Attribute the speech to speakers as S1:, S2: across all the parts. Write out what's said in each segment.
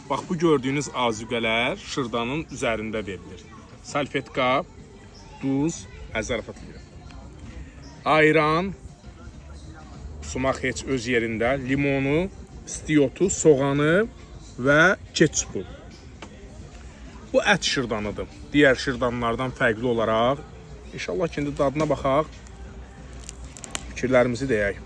S1: Bax, bu gördüyünüz azuqələr şırdanın üzərində verilir. Salfetka, duz, zarafat edirəm. Ayran, sumaq heç öz yerində, limonu, stiotu, soğanı və ketçupu. Bu ət şırdanıdır. Digər şırdanlardan fərqli olaraq. İnşallah ki, indi dadına baxaq, fikirlərimizi deyək.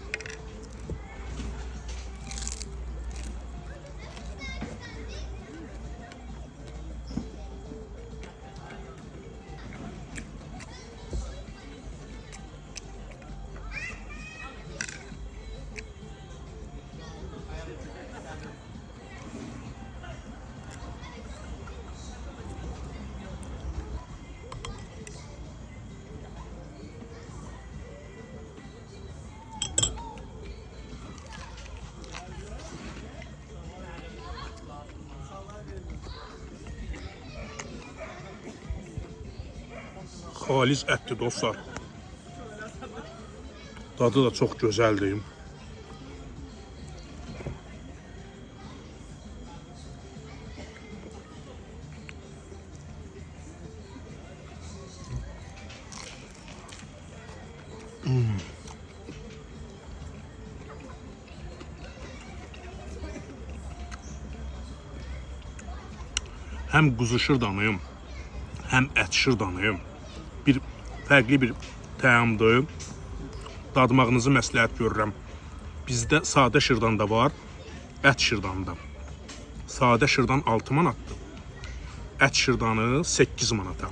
S1: Xalis ətdir dostlar. Dadı da çox gözəldir. Həm quzu şırdanıyım, həm ət şırdanıyım. Fərqli bir təamdır. Dadmağınızı məsləhət görürəm. Bizdə sadə şırdan da var, ət şırdanı da. Sadə şırdan 6 manatdır. Ət şırdanı 8 manata.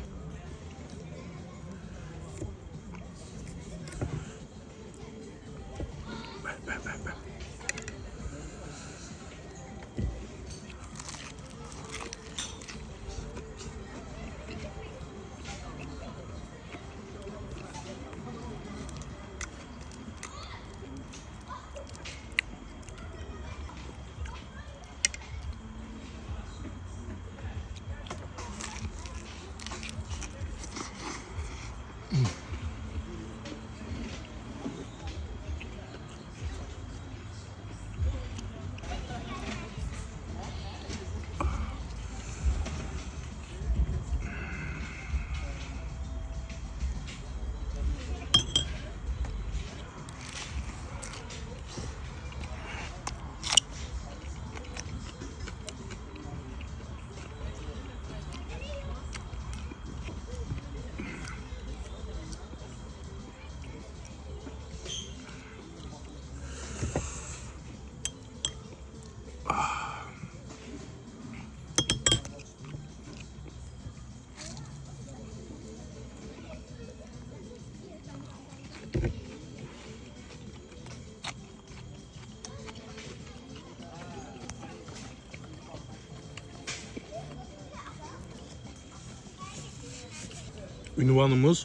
S1: Ünvanımız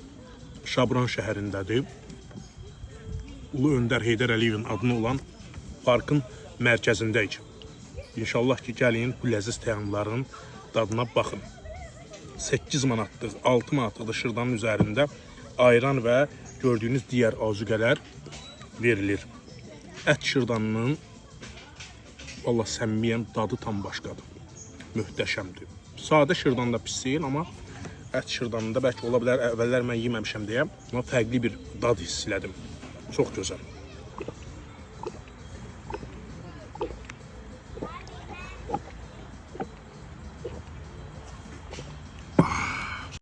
S1: Şabran şəhərindədir. Ulu Öndər Heydər Əliyevin adına olan parkın mərkəzindəyik. İnşallah ki, gəlin bu ləziz təamların dadına baxın. 8 manatlıq, 6 manatlıq şırdanın üzərində ayran və gördüyünüz digər azuqələr verilir. Ət şırdanının vallahi səmimiyyəm, dadı tam başqadır. Möhtəşəmdir. Sadə şırdan da pis deyil, amma ət şırdanında bəlkə ola bilər əvvəllər mən yeməmişəm deyə, amma fərqli bir dad hiss elədim. Çox gözəl.